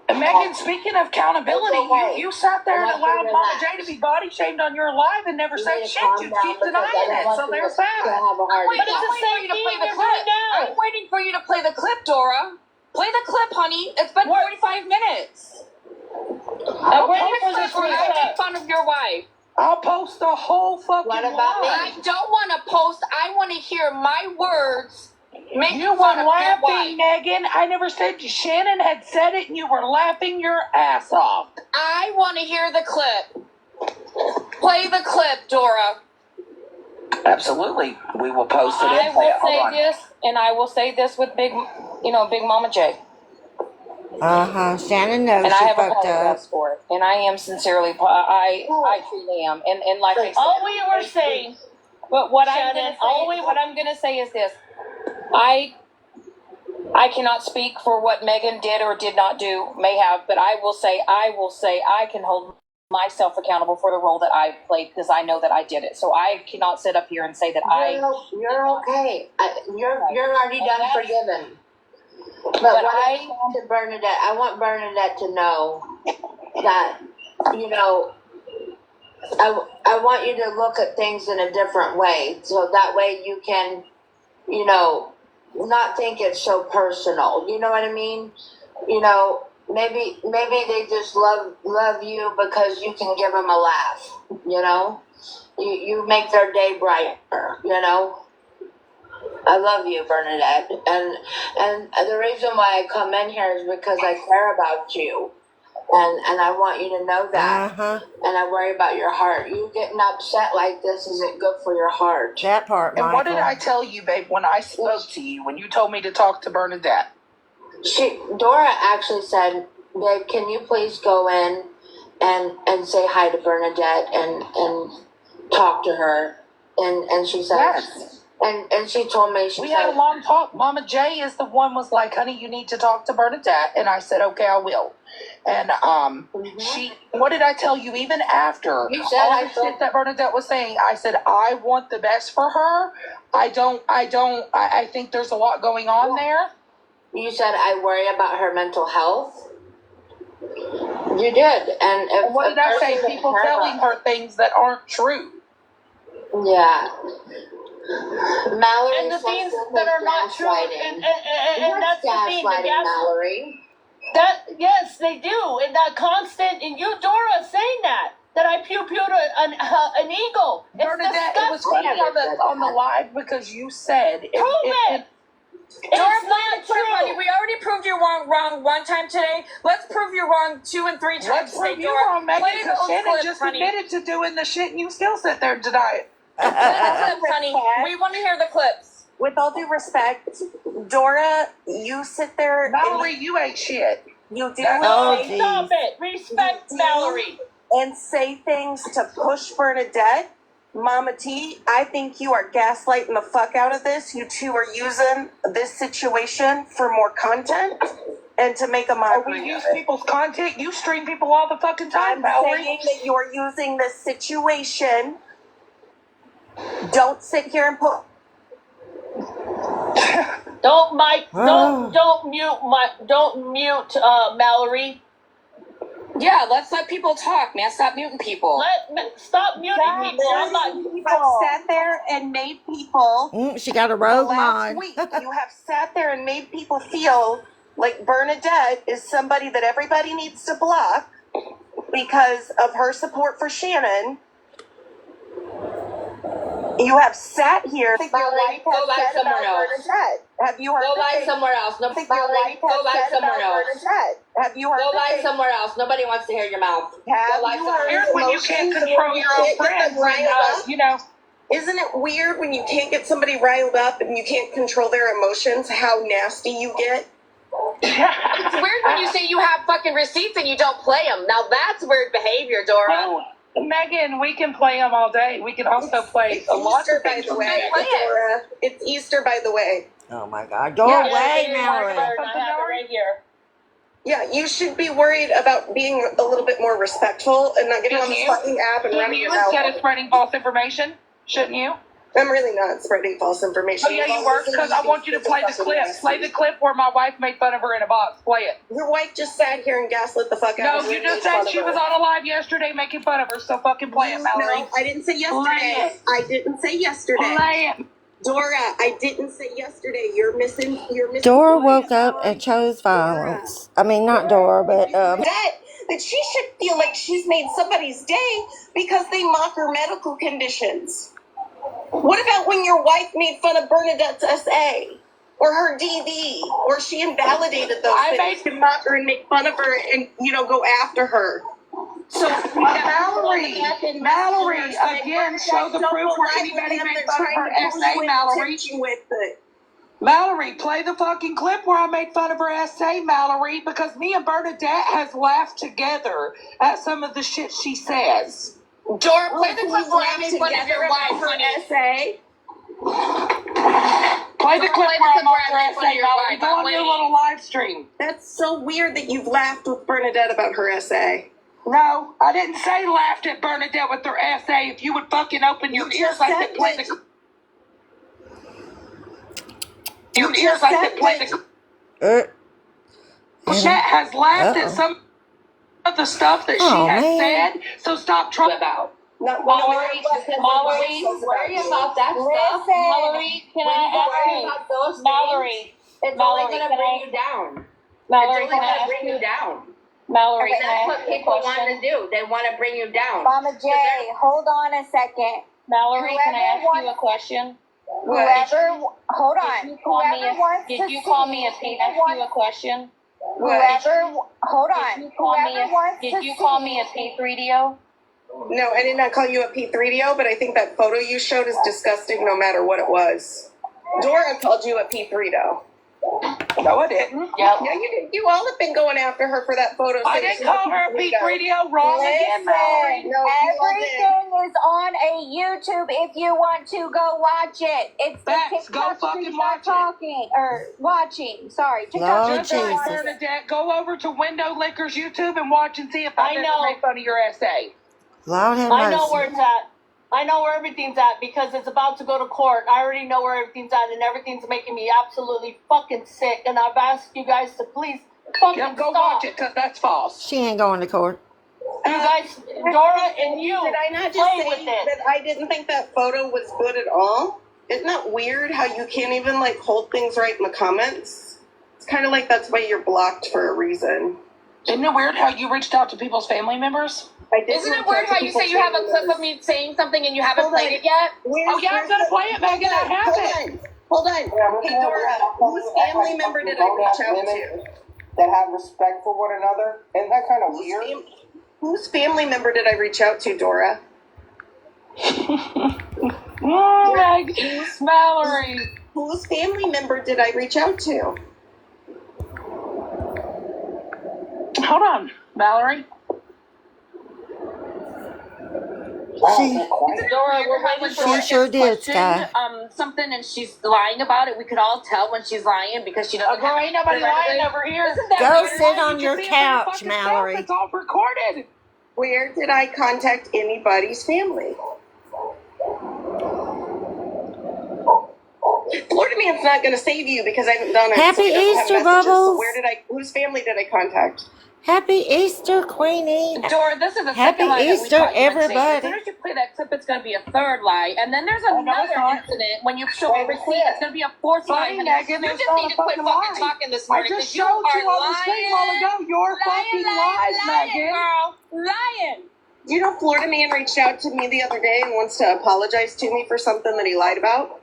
[SPEAKER 2] And Megan, speaking of accountability, you sat there and allowed Mama J to be body shamed on your live and never said shit. You keep denying it. So there's that.
[SPEAKER 3] But it's the same thing you're doing now.
[SPEAKER 1] I'm waiting for you to play the clip, Dora. Play the clip, honey. It's been 45 minutes.
[SPEAKER 3] I'm waiting for this
[SPEAKER 1] For making fun of your wife.
[SPEAKER 2] I'll post the whole fucking
[SPEAKER 8] What about me?
[SPEAKER 2] live.
[SPEAKER 1] I don't want to post. I want to hear my words.
[SPEAKER 2] You were laughing, Megan. I never said Shannon had said it and you were laughing your ass off.
[SPEAKER 1] I want to hear the clip.
[SPEAKER 6] Play the clip, Dora.
[SPEAKER 2] Absolutely. We will post it.
[SPEAKER 6] I
[SPEAKER 2] and play
[SPEAKER 6] will
[SPEAKER 2] it. Hold
[SPEAKER 6] say
[SPEAKER 2] on.
[SPEAKER 6] this, and I will say this with Big Mama J.
[SPEAKER 4] Shannon knows
[SPEAKER 6] And
[SPEAKER 4] she
[SPEAKER 6] I have
[SPEAKER 4] fucked up.
[SPEAKER 6] apologized for it. And I am sincerely, I truly am. And like I said,
[SPEAKER 3] All we were saying,
[SPEAKER 6] but what
[SPEAKER 3] Shannon,
[SPEAKER 6] I'm gonna say is this: I cannot speak for what Megan did or did not do, may have, but I will say I can hold myself accountable for the role that I played because I know that I did it. So I cannot sit up here and say that
[SPEAKER 8] You're okay. You're already done forgiven. But
[SPEAKER 6] But
[SPEAKER 8] what I'm saying to Bernadette, I want Bernadette to know that, I want you to look at things in a different way. So that way you can, not think it's so personal. You know what I mean? Maybe they just love you because you can give them a laugh. You make their day brighter. I love you, Bernadette, and the reason why I come in here is because I care about you, and I want you to know that, and I worry about your heart. You getting upset like this isn't good for your heart.
[SPEAKER 4] That part,
[SPEAKER 2] And
[SPEAKER 4] Michael.
[SPEAKER 2] what did I tell you, babe, when I spoke to you, when you told me to talk to Bernadette?
[SPEAKER 8] Dora actually said, "Babe, can you please go in and say hi to Bernadette and talk to her?" And she said,
[SPEAKER 2] Yes.
[SPEAKER 8] And she told me,
[SPEAKER 2] We had a long talk. Mama J is the one was like, honey, you need to talk to Bernadette. And I said, okay, I will. And what did I tell you even after
[SPEAKER 8] You said
[SPEAKER 2] all
[SPEAKER 8] I
[SPEAKER 2] the
[SPEAKER 8] told-
[SPEAKER 2] shit that Bernadette was saying? I said, I want the best for her. I think there's a lot going on there.
[SPEAKER 8] You said I worry about her mental health. You did. And
[SPEAKER 2] What did I say? People telling her things that aren't true.
[SPEAKER 8] Yeah. Mallory,
[SPEAKER 3] and the things that are not true, and that's the thing. The
[SPEAKER 8] Mallory.
[SPEAKER 3] Yes, they do, and that constant, and you, Dora, saying that I pew-pewed an eagle. It's
[SPEAKER 2] Bernadette, it was
[SPEAKER 3] disgusting.
[SPEAKER 2] funny on the live because you said
[SPEAKER 3] Prove it. It's not true.
[SPEAKER 1] We already proved you wrong one time today. Let's prove you wrong 2 and 3 times
[SPEAKER 2] Let's
[SPEAKER 1] today,
[SPEAKER 2] prove you
[SPEAKER 1] Dora.
[SPEAKER 2] wrong, Megan,
[SPEAKER 1] Play
[SPEAKER 2] because
[SPEAKER 1] those
[SPEAKER 2] Shannon
[SPEAKER 1] clips,
[SPEAKER 2] just
[SPEAKER 1] honey.
[SPEAKER 2] admitted to doing the shit and you still sit there and deny it.
[SPEAKER 1] Play the clips, honey. We want to hear the clips.
[SPEAKER 11] With all due respect, Dora, you sit there.
[SPEAKER 2] Mallory, you ain't shit.
[SPEAKER 11] You do.
[SPEAKER 3] Stop it. Respect Mallory.
[SPEAKER 11] And say things to push Bernadette. Mama T, I think you are gaslighting the fuck out of this. You two are using this situation for more content and to make a mockery.
[SPEAKER 2] We use people's content. You stream people all the fucking time,
[SPEAKER 11] I'm
[SPEAKER 2] Mallory.
[SPEAKER 11] saying that you're using this situation. Don't sit here and put.
[SPEAKER 3] Don't mute Mallory.
[SPEAKER 1] Yeah, let's let people talk, man. Stop muting people.
[SPEAKER 3] Stop muting people. I'm not.
[SPEAKER 11] You have sat there and made people.
[SPEAKER 4] She got a rogue
[SPEAKER 11] Last
[SPEAKER 4] mod.
[SPEAKER 11] week, you have sat there and made people feel like Bernadette is somebody that everybody needs to block because of her support for Shannon. You have sat here.
[SPEAKER 8] Mallory, go lie somewhere else.
[SPEAKER 11] Have you heard?
[SPEAKER 8] Go lie somewhere else. No, Mallory, go lie somewhere else.
[SPEAKER 11] Have you heard?
[SPEAKER 8] Go lie somewhere else. Nobody wants to hear your mouth.
[SPEAKER 11] Have
[SPEAKER 8] Go lie
[SPEAKER 11] you
[SPEAKER 8] somewhere
[SPEAKER 11] heard?
[SPEAKER 2] Here's when you can't control your own friends.
[SPEAKER 11] Isn't it weird when you can't get somebody riled up and you can't control their emotions, how nasty you get?
[SPEAKER 1] It's weird when you say you have fucking receipts and you don't play them. Now that's weird behavior, Dora.
[SPEAKER 2] No, Megan, we can play them all day. We can also play a lot of things.
[SPEAKER 11] Dora. It's Easter, by the way.
[SPEAKER 4] Oh my God. Go away, Mallory.
[SPEAKER 11] Yeah, you should be worried about being a little bit more respectful and not getting on this fucking app and running your mouth.
[SPEAKER 2] Instead of spreading false information, shouldn't you?
[SPEAKER 11] I'm really not spreading false information.
[SPEAKER 2] Oh, yeah, you were, because I want you to play the clip. Play the clip where my wife made fun of her in a box. Play it.
[SPEAKER 11] Your wife just sat here and gaslit the fuck out of her.
[SPEAKER 2] No, you just said she was on a live yesterday making fun of her, so fucking play it, Mallory.
[SPEAKER 11] No, I didn't say yesterday. I didn't say yesterday.
[SPEAKER 2] Play it.
[SPEAKER 11] Dora, I didn't say yesterday. You're missing.
[SPEAKER 4] Dora woke up and chose violence. I mean, not Dora, but
[SPEAKER 11] that she should feel like she's made somebody's day because they mock her medical conditions. What about when your wife made fun of Bernadette's SA or her DD, or she invalidated those things to mock her and make fun of her and go after her?
[SPEAKER 2] So, Mallory, again, show the proof where anybody made fun of her essay, Mallory. Mallory, play the fucking clip where I made fun of her essay, Mallory, because me and Bernadette has laughed together at some of the shit she says.
[SPEAKER 1] Dora, play the clip where I made fun of your wife, honey.
[SPEAKER 11] essay.
[SPEAKER 2] Play the clip where I'm on her essay, Mallory. Go on your little live stream.
[SPEAKER 11] That's so weird that you've laughed with Bernadette about her essay.
[SPEAKER 2] No, I didn't say laughed at Bernadette with her essay. If you would fucking open your ears like that, play the... Your ears like that, play the... Chat has laughed at some of the stuff that she has said, so stop trying about.
[SPEAKER 3] Mallory, worry about that stuff. Mallory, can I ask you? Mallory,
[SPEAKER 8] It's only going to bring you down.
[SPEAKER 3] Mallory,
[SPEAKER 8] It's only
[SPEAKER 3] can I
[SPEAKER 8] going to
[SPEAKER 3] ask
[SPEAKER 8] bring
[SPEAKER 3] you?
[SPEAKER 8] you down.
[SPEAKER 3] Mallory,
[SPEAKER 8] And
[SPEAKER 3] can I
[SPEAKER 8] that's
[SPEAKER 3] ask
[SPEAKER 8] what
[SPEAKER 3] you a
[SPEAKER 8] people want to
[SPEAKER 3] question?
[SPEAKER 8] do. They want to bring you down.
[SPEAKER 7] Mama J, hold on a second.
[SPEAKER 3] Mallory, can I ask
[SPEAKER 7] Whoever
[SPEAKER 3] you a question?
[SPEAKER 7] Whoever, hold on.
[SPEAKER 3] Did you call me
[SPEAKER 7] Whoever wants to
[SPEAKER 3] Did you call me a
[SPEAKER 7] see,
[SPEAKER 3] P? Ask you a question.
[SPEAKER 7] Whoever, hold on.
[SPEAKER 3] Did you call me
[SPEAKER 7] Whoever wants
[SPEAKER 3] Did
[SPEAKER 7] to
[SPEAKER 3] you call
[SPEAKER 7] see-
[SPEAKER 3] me a P3DO?
[SPEAKER 11] No, I did not call you a P3DO, but I think that photo you showed is disgusting no matter what it was. Dora called you a P3DO.
[SPEAKER 2] No, I didn't.
[SPEAKER 3] Yep.
[SPEAKER 11] Yeah, you did. You all have been going after her for that photo.
[SPEAKER 2] I
[SPEAKER 11] saying
[SPEAKER 2] didn't
[SPEAKER 11] she's
[SPEAKER 2] call her a P3DO. Wrong again, Mallory.
[SPEAKER 7] Listen,
[SPEAKER 11] No, you all did.
[SPEAKER 7] everything is on a YouTube if you want to go watch it. It's the
[SPEAKER 2] Facts, go
[SPEAKER 7] TikTok
[SPEAKER 2] fucking
[SPEAKER 7] streets
[SPEAKER 2] watch it.
[SPEAKER 7] talking or watching. Sorry, TikTok
[SPEAKER 4] Lord
[SPEAKER 7] streets are
[SPEAKER 2] Just like
[SPEAKER 4] Jesus.
[SPEAKER 2] Bernadette, go over to Window Liquor's YouTube and watch and see if I
[SPEAKER 3] I
[SPEAKER 2] didn't
[SPEAKER 3] know.
[SPEAKER 2] make fun of your essay.
[SPEAKER 4] Lord have
[SPEAKER 3] I know
[SPEAKER 4] mercy.
[SPEAKER 3] where it's at. I know where everything's at because it's about to go to court. I already know where everything's at, and everything's making me absolutely fucking sick. And I've asked you guys to please fucking
[SPEAKER 2] Yep, go
[SPEAKER 3] stop.
[SPEAKER 2] watch it, because that's false.
[SPEAKER 4] She ain't going to court.
[SPEAKER 3] You guys, Dora and you,
[SPEAKER 11] Did I not just
[SPEAKER 3] play
[SPEAKER 11] say
[SPEAKER 3] with it.
[SPEAKER 11] that I didn't think that photo was good at all? Isn't that weird how you can't even like hold things right in the comments? It's kind of like that's why you're blocked for a reason.
[SPEAKER 2] Isn't it weird how you reached out to people's family members?
[SPEAKER 11] I did
[SPEAKER 1] Isn't it
[SPEAKER 11] reach
[SPEAKER 1] weird
[SPEAKER 11] out to
[SPEAKER 1] how you say
[SPEAKER 11] people's
[SPEAKER 1] you have a
[SPEAKER 11] family
[SPEAKER 1] clip of
[SPEAKER 11] members.
[SPEAKER 1] me saying something and you haven't
[SPEAKER 11] Hold
[SPEAKER 1] played
[SPEAKER 11] on.
[SPEAKER 1] it yet?
[SPEAKER 11] Where's-
[SPEAKER 2] Yeah, I'm gonna play it, Megan. I have it.
[SPEAKER 11] Hold on. Hey, Dora, whose family member did I reach out to?
[SPEAKER 12] That have respect for one another. Isn't that kind of weird?
[SPEAKER 11] Whose family member did I reach out to, Dora?
[SPEAKER 2] Meg, Mallory.
[SPEAKER 11] Whose family member did I reach out to?
[SPEAKER 2] Hold on, Mallory.
[SPEAKER 4] She,
[SPEAKER 6] Dora, we're waiting for
[SPEAKER 4] She
[SPEAKER 6] her
[SPEAKER 4] sure
[SPEAKER 6] to
[SPEAKER 4] did,
[SPEAKER 6] question,
[SPEAKER 4] Sky.
[SPEAKER 6] something, and she's lying about it. We could all tell when she's lying because she doesn't.
[SPEAKER 2] Girl, ain't nobody lying over here.
[SPEAKER 6] Isn't that
[SPEAKER 4] Go
[SPEAKER 6] weird?
[SPEAKER 4] sit on
[SPEAKER 2] You
[SPEAKER 4] your
[SPEAKER 2] can see it for your
[SPEAKER 4] couch,
[SPEAKER 2] fucking self.
[SPEAKER 4] Mallory.
[SPEAKER 2] It's all recorded.
[SPEAKER 11] Where did I contact anybody's family? Florida Man's not going to save you because I haven't done it.
[SPEAKER 4] Happy
[SPEAKER 11] so he doesn't have
[SPEAKER 4] Easter,
[SPEAKER 11] messages. So
[SPEAKER 4] Bubbles.
[SPEAKER 11] where did I? Whose family did I contact?
[SPEAKER 4] Happy Easter, Queenie.
[SPEAKER 6] Dora, this is the
[SPEAKER 4] Happy
[SPEAKER 6] second lie that we
[SPEAKER 4] Easter,
[SPEAKER 6] caught you on
[SPEAKER 4] everybody.
[SPEAKER 6] As soon as you play that clip, it's going to be a third lie, and then there's another incident when you show a receipt. It's going to be a fourth lie.
[SPEAKER 2] Sorry, Megan,
[SPEAKER 6] You
[SPEAKER 2] it's
[SPEAKER 6] just
[SPEAKER 2] not
[SPEAKER 6] need
[SPEAKER 2] a
[SPEAKER 6] to quit
[SPEAKER 2] fucking
[SPEAKER 6] fucking
[SPEAKER 2] lie.
[SPEAKER 6] talking this
[SPEAKER 2] I
[SPEAKER 6] morning
[SPEAKER 2] just
[SPEAKER 6] because you
[SPEAKER 2] showed you
[SPEAKER 6] are
[SPEAKER 2] on the screen a while ago your fucking lies, Megan.
[SPEAKER 6] girl, lying.
[SPEAKER 11] You know, Florida Man reached out to me the other day and wants to apologize to me for something that he lied about,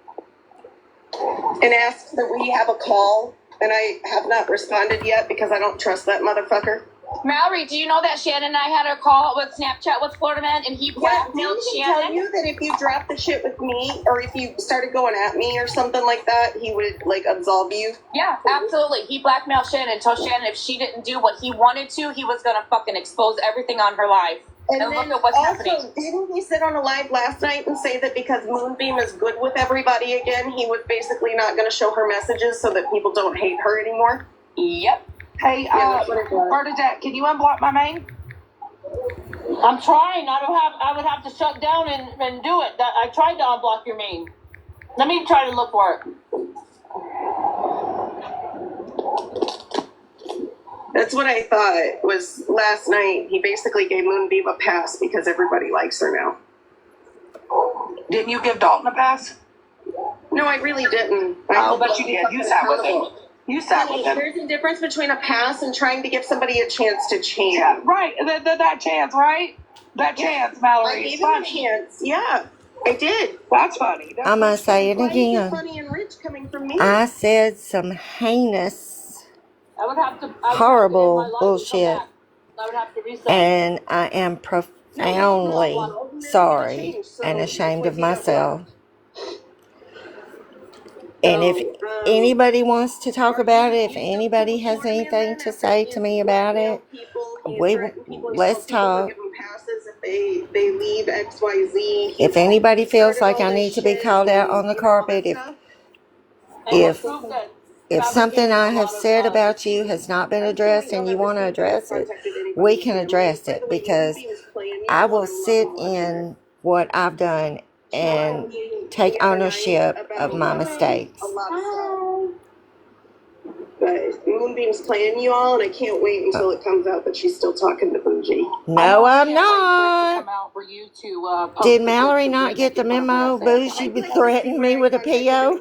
[SPEAKER 11] and asked that we have a call. And I have not responded yet because I don't trust that motherfucker.
[SPEAKER 6] Mallory, do you know that Shannon and I had a call with Snapchat with Florida Man, and he
[SPEAKER 11] Yeah,
[SPEAKER 6] blackmailed
[SPEAKER 11] didn't he tell
[SPEAKER 6] Shannon?
[SPEAKER 11] you that if you dropped the shit with me, or if you started going at me or something like that, he would like absolve you?
[SPEAKER 6] Yeah, absolutely. He blackmailed Shannon and told Shannon if she didn't do what he wanted to, he was gonna fucking expose everything on her life. And look
[SPEAKER 11] then
[SPEAKER 6] at what's
[SPEAKER 11] also,
[SPEAKER 6] happening.
[SPEAKER 11] didn't he sit on a live last night and say that because Moonbeam is good with everybody again, he was basically not going to show her messages so that people don't hate her anymore?
[SPEAKER 6] Yep.
[SPEAKER 2] Hey,
[SPEAKER 11] that's what it was.
[SPEAKER 2] Bernadette, can you unblock my main?
[SPEAKER 3] I'm trying. I would have to shut down and do it. I tried to unblock your main. Let me try to look for it.
[SPEAKER 11] That's what I thought was last night. He basically gave Moonbeam a pass because everybody likes her now.
[SPEAKER 2] Didn't you give Dalton a pass?
[SPEAKER 11] No, I really didn't.
[SPEAKER 2] Oh, but you did. You sat with him. You sat with him.
[SPEAKER 11] There's a difference between a pass and trying to give somebody a chance to change.
[SPEAKER 2] Yeah, right. That chance, right? That chance, Mallory.
[SPEAKER 11] I
[SPEAKER 2] It's
[SPEAKER 11] gave him a
[SPEAKER 2] funny.
[SPEAKER 11] chance. Yeah, I did.
[SPEAKER 2] That's funny.
[SPEAKER 4] I'm going to say it
[SPEAKER 11] Why is it
[SPEAKER 4] again.
[SPEAKER 11] funny and rich coming from me?
[SPEAKER 4] I said some heinous,
[SPEAKER 3] I would have to.
[SPEAKER 4] horrible bullshit.
[SPEAKER 3] I would have to reset.
[SPEAKER 4] And I am profoundly sorry and ashamed of myself. And if anybody wants to talk about it, if anybody has anything to say to me about it, let's talk.
[SPEAKER 11] If they leave XYZ.
[SPEAKER 4] If anybody feels like I need to be called out on the carpet, if something I have said about you has not been addressed and you want to address it, we can address it, because I will sit in what I've done and take ownership of my mistakes.
[SPEAKER 11] But Moonbeam's playing you all, and I can't wait until it comes out that she's still talking to Bougie.
[SPEAKER 4] No, I'm not. Did Mallory not get the memo? Bougie threatened me with a PO.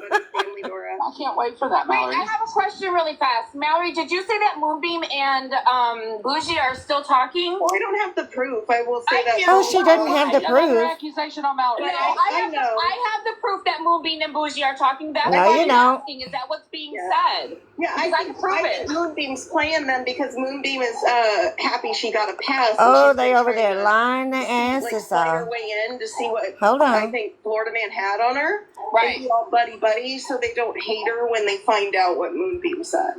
[SPEAKER 2] I can't wait for that, Mallory.
[SPEAKER 1] Wait, I have a question really fast. Mallory, did you say that Moonbeam and Bougie are still talking?
[SPEAKER 11] Well, I don't have the proof. I will say that.
[SPEAKER 4] Oh, she doesn't have the
[SPEAKER 2] Another
[SPEAKER 4] proof.
[SPEAKER 2] accusation on Mallory.
[SPEAKER 1] No, I have the proof that Moonbeam and Bougie are talking. That's
[SPEAKER 4] No,
[SPEAKER 1] what
[SPEAKER 4] you
[SPEAKER 1] I'm
[SPEAKER 4] don't.
[SPEAKER 1] asking. Is that what's being said?
[SPEAKER 11] Yeah, I
[SPEAKER 1] can prove it.
[SPEAKER 11] think Moonbeam's playing them because Moonbeam is happy she got a pass.
[SPEAKER 4] Oh, they over there lying their asses
[SPEAKER 11] Play her
[SPEAKER 4] off.
[SPEAKER 11] way in to see what
[SPEAKER 4] Hold on.
[SPEAKER 11] I think Florida Man had on her.
[SPEAKER 1] Right.
[SPEAKER 11] And be all buddy so they don't hate her when they find out what Moonbeam said.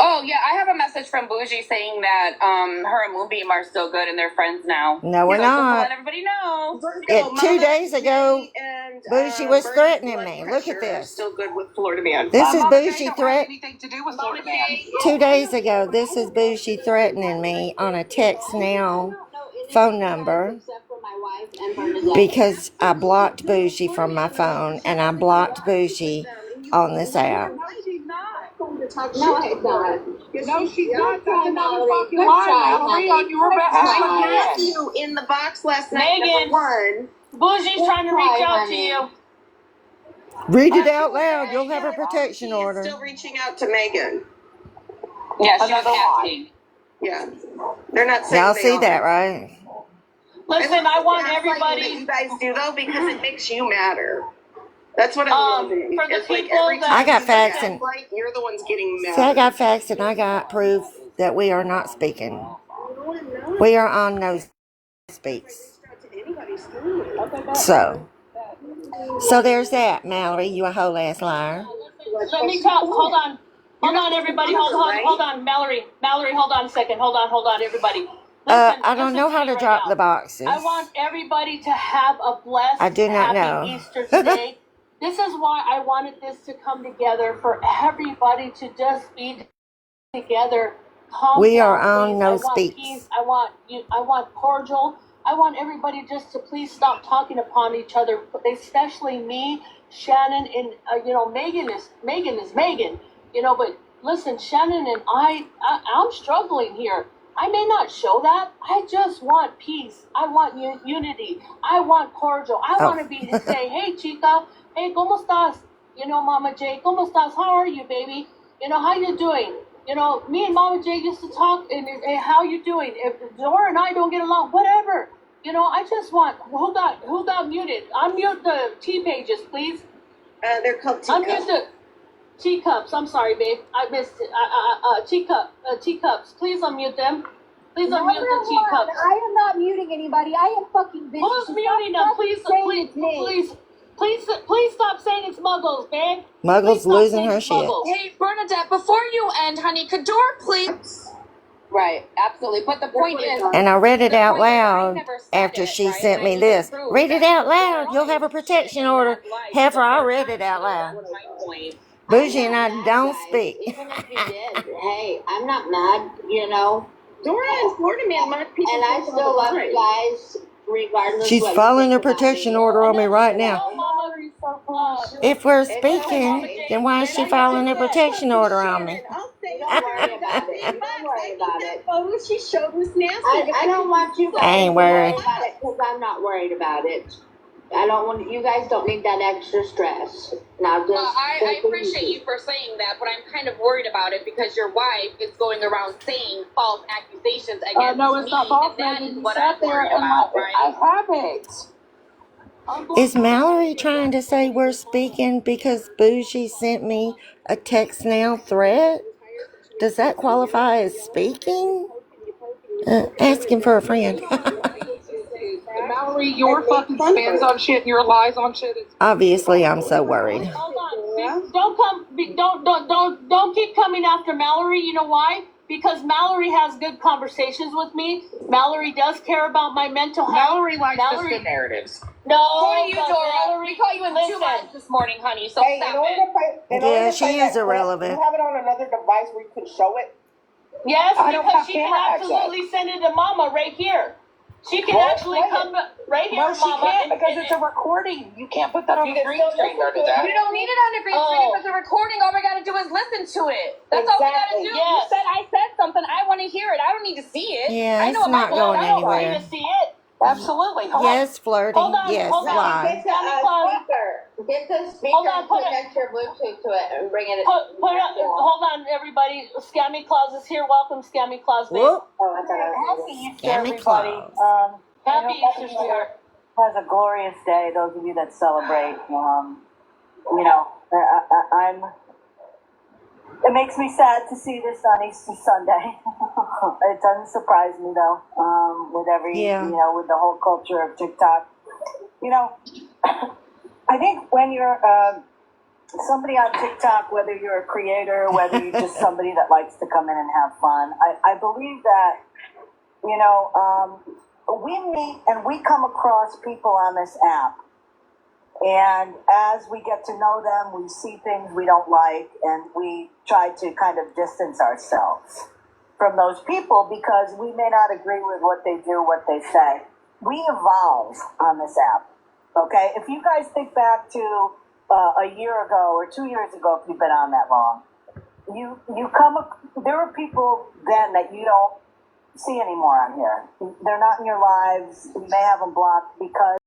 [SPEAKER 1] Oh, yeah, I have a message from Bougie saying that her and Moonbeam are still good and they're friends now.
[SPEAKER 4] No, we're
[SPEAKER 1] So just to
[SPEAKER 4] not.
[SPEAKER 1] let everybody know.
[SPEAKER 4] Yeah, 2 days ago,
[SPEAKER 11] And,
[SPEAKER 4] Bougie was
[SPEAKER 11] Birdie's
[SPEAKER 4] threatening
[SPEAKER 11] blood
[SPEAKER 4] me. Look
[SPEAKER 11] pressure
[SPEAKER 4] at this.
[SPEAKER 11] is still good with Florida Man.
[SPEAKER 4] This is
[SPEAKER 2] Mama J
[SPEAKER 4] Bougie
[SPEAKER 2] don't have
[SPEAKER 4] threatening.
[SPEAKER 2] anything to do with Florida Man.
[SPEAKER 4] 2 days ago, this is Bougie threatening me on a text now phone number because I blocked Bougie from my phone and I blocked Bougie on this app.
[SPEAKER 8] No, it's not.
[SPEAKER 2] No, she's not. That's another
[SPEAKER 8] Mallory.
[SPEAKER 2] fucking
[SPEAKER 8] Good
[SPEAKER 2] lie,
[SPEAKER 8] try,
[SPEAKER 2] Mallory,
[SPEAKER 8] honey.
[SPEAKER 2] on your
[SPEAKER 11] I
[SPEAKER 2] behalf.
[SPEAKER 11] asked you in the box last night,
[SPEAKER 3] Megan.
[SPEAKER 11] number 1.
[SPEAKER 3] Bougie's trying to reach out to
[SPEAKER 8] honey.
[SPEAKER 3] you.
[SPEAKER 4] Read it out loud. You'll have a protection
[SPEAKER 11] He is
[SPEAKER 4] order.
[SPEAKER 11] still reaching out to Megan.
[SPEAKER 1] Yeah, she was
[SPEAKER 2] Another lie.
[SPEAKER 1] asking.
[SPEAKER 11] Yeah. They're not saying
[SPEAKER 4] Y'all
[SPEAKER 11] they
[SPEAKER 4] see
[SPEAKER 11] are.
[SPEAKER 4] that, right?
[SPEAKER 3] Listen, I want
[SPEAKER 11] That's like
[SPEAKER 3] everybody.
[SPEAKER 11] what you guys do though because it makes you matter. That's what I'm loving.
[SPEAKER 3] For the
[SPEAKER 11] It's like
[SPEAKER 3] people
[SPEAKER 11] every
[SPEAKER 3] that-
[SPEAKER 11] time
[SPEAKER 4] I got
[SPEAKER 11] you
[SPEAKER 4] facts
[SPEAKER 11] get
[SPEAKER 4] and-
[SPEAKER 11] like you're the ones getting mad.
[SPEAKER 4] See, I got facts and I got proof that we are not speaking. We are on no speaks. So there's that, Mallory. You a whole ass liar.
[SPEAKER 3] Let me tell. Hold on. Hold on, everybody. Hold on, Mallory. Mallory, hold on a second. Hold on, everybody. Listen,
[SPEAKER 4] I don't know how to
[SPEAKER 3] right
[SPEAKER 4] drop
[SPEAKER 3] now.
[SPEAKER 4] the boxes.
[SPEAKER 3] I want everybody to have a blessed,
[SPEAKER 4] I do not
[SPEAKER 3] happy
[SPEAKER 4] know.
[SPEAKER 3] Easter today. This is why I wanted this to come together for everybody to just be together. Calm
[SPEAKER 4] We
[SPEAKER 3] down,
[SPEAKER 4] are on
[SPEAKER 3] please.
[SPEAKER 4] no
[SPEAKER 3] I want
[SPEAKER 4] speaks.
[SPEAKER 3] peace. I want cordial. I want everybody just to please stop talking upon each other, especially me, Shannon, and Megan is Megan. But listen, Shannon and I'm struggling here. I may not show that. I just want peace. I want unity. I want cordial. I want to be to say, hey, chica, hey, ¿cómo estás? Mama J, ¿cómo estás? How are you, baby? How you doing? Me and Mama J used to talk, and how you doing? If Dora and I don't get along, whatever. I just want, who got muted? Unmute the T pages, please.
[SPEAKER 11] They're called teacups.
[SPEAKER 3] Unmute the teacups. I'm sorry, babe. I missed it. Teacups. Please unmute them. Please unmute the teacups.
[SPEAKER 7] I am not muting anybody. I am fucking busy.
[SPEAKER 3] Who's muting them? Please stop saying it's Muggles, babe.
[SPEAKER 4] Muggles losing her shit.
[SPEAKER 1] Hey, Bernadette, before you end, honey, could Dora please? Right, absolutely. But the point is,
[SPEAKER 4] And I read it out loud after she sent me this. Read it out loud. You'll have a protection order. Heifer, I read it out loud. Bougie and I don't speak.
[SPEAKER 8] Even if you did, hey, I'm not mad,
[SPEAKER 11] Dora and Florida Man mark people.
[SPEAKER 8] And I still love you guys, regardless.
[SPEAKER 4] She's
[SPEAKER 8] what you
[SPEAKER 4] following
[SPEAKER 8] think
[SPEAKER 4] her
[SPEAKER 8] about
[SPEAKER 4] protection
[SPEAKER 8] me.
[SPEAKER 4] order on me right now.
[SPEAKER 3] Oh, Mama,
[SPEAKER 4] If we're speaking, then why is she following her protection order on me?
[SPEAKER 8] Don't worry about it. Don't worry about it.
[SPEAKER 11] Photo she showed was nasty.
[SPEAKER 8] I don't want you guys
[SPEAKER 4] I ain't
[SPEAKER 8] to
[SPEAKER 4] worried.
[SPEAKER 8] worry about it because I'm not worried about it. I don't want you guys don't need that extra stress. Now just
[SPEAKER 1] I appreciate you for saying that, but I'm kind of worried about it because your wife is going around saying false accusations against
[SPEAKER 2] No, it's
[SPEAKER 1] me,
[SPEAKER 2] not false,
[SPEAKER 1] and that
[SPEAKER 2] Megan.
[SPEAKER 1] is
[SPEAKER 2] You
[SPEAKER 1] what
[SPEAKER 2] sat
[SPEAKER 1] I'm
[SPEAKER 2] there
[SPEAKER 1] worried
[SPEAKER 2] and
[SPEAKER 1] about, right?
[SPEAKER 2] I have it.
[SPEAKER 4] Is Mallory trying to say we're speaking because Bougie sent me a text now threat? Does that qualify as speaking? Asking for a friend.
[SPEAKER 2] Mallory, your fucking spins on shit and your lies on shit is.
[SPEAKER 4] Obviously, I'm so worried.
[SPEAKER 3] Hold on. Don't keep coming after Mallory. You know why? Because Mallory has good conversations with me. Mallory does care about my mental health.
[SPEAKER 2] Mallory likes to spin narratives.
[SPEAKER 3] No,
[SPEAKER 6] Who are you,
[SPEAKER 3] but
[SPEAKER 6] Dora?
[SPEAKER 3] Mallory,
[SPEAKER 6] We call you in 2
[SPEAKER 3] listen.
[SPEAKER 6] months this morning, honey, so
[SPEAKER 12] Hey,
[SPEAKER 6] stop
[SPEAKER 12] in order
[SPEAKER 6] it.
[SPEAKER 12] to play, in
[SPEAKER 4] Yeah,
[SPEAKER 12] order to
[SPEAKER 4] she
[SPEAKER 12] play
[SPEAKER 4] is
[SPEAKER 12] that clip,
[SPEAKER 4] irrelevant.
[SPEAKER 12] You have it on another device where you can show it.
[SPEAKER 3] Yes,
[SPEAKER 2] I don't
[SPEAKER 3] because
[SPEAKER 2] have
[SPEAKER 3] she can
[SPEAKER 2] camera access.
[SPEAKER 3] absolutely send it to Mama right here. She can
[SPEAKER 12] Well,
[SPEAKER 3] actually
[SPEAKER 12] play it.
[SPEAKER 3] come right here,
[SPEAKER 2] No, she
[SPEAKER 3] Mama.
[SPEAKER 2] can't because it's a recording. You can't put that on
[SPEAKER 12] You
[SPEAKER 2] the
[SPEAKER 12] can
[SPEAKER 2] green
[SPEAKER 12] still
[SPEAKER 2] screen or do
[SPEAKER 12] listen to
[SPEAKER 2] that.
[SPEAKER 6] You don't need it on the green screen because the recording, all we gotta do is listen to it. That's all we gotta
[SPEAKER 12] Exactly.
[SPEAKER 6] do.
[SPEAKER 3] Yes.
[SPEAKER 6] You said I said something, I wanna hear it. I don't need to see it.
[SPEAKER 4] Yeah,
[SPEAKER 6] I know
[SPEAKER 4] it's
[SPEAKER 6] what my
[SPEAKER 4] not going
[SPEAKER 3] I don't
[SPEAKER 4] anywhere.
[SPEAKER 3] need to see it.
[SPEAKER 2] Absolutely. Hold on.
[SPEAKER 4] Yes, flirting.
[SPEAKER 3] Hold on,
[SPEAKER 4] Yes,
[SPEAKER 3] hold on.
[SPEAKER 4] lie.
[SPEAKER 8] Get the speaker. Get the speaker
[SPEAKER 3] Hold on,
[SPEAKER 8] and
[SPEAKER 3] put it-
[SPEAKER 8] connect your Bluetooth to it and bring it.
[SPEAKER 3] Put up, hold on, everybody. Scammy Claus is here. Welcome, Scammy Claus, babe.
[SPEAKER 4] Whoop.
[SPEAKER 5] Oh, I thought I was
[SPEAKER 7] Happy Easter,
[SPEAKER 4] Scammy
[SPEAKER 7] everybody.
[SPEAKER 4] Claus.
[SPEAKER 3] Happy
[SPEAKER 5] I hope
[SPEAKER 3] Easter,
[SPEAKER 5] everybody
[SPEAKER 3] sweetheart.
[SPEAKER 5] has a glorious day. Those of you that celebrate, you know, I'm. It makes me sad to see this on Easter Sunday. It doesn't surprise me though. With
[SPEAKER 4] Yeah.
[SPEAKER 5] with the whole culture of TikTok. I think when you're somebody on TikTok, whether you're a creator, whether you're just somebody that likes to come in and have fun, I believe that, we meet and we come across people on this app. And as we get to know them, we see things we don't like, and we try to kind of distance ourselves from those people because we may not agree with what they do, what they say. We evolve on this app, okay? If you guys think back to a year ago or 2 years ago, if you've been on that long, there were people then that you don't see anymore on here. They're not in your lives. You may have them blocked because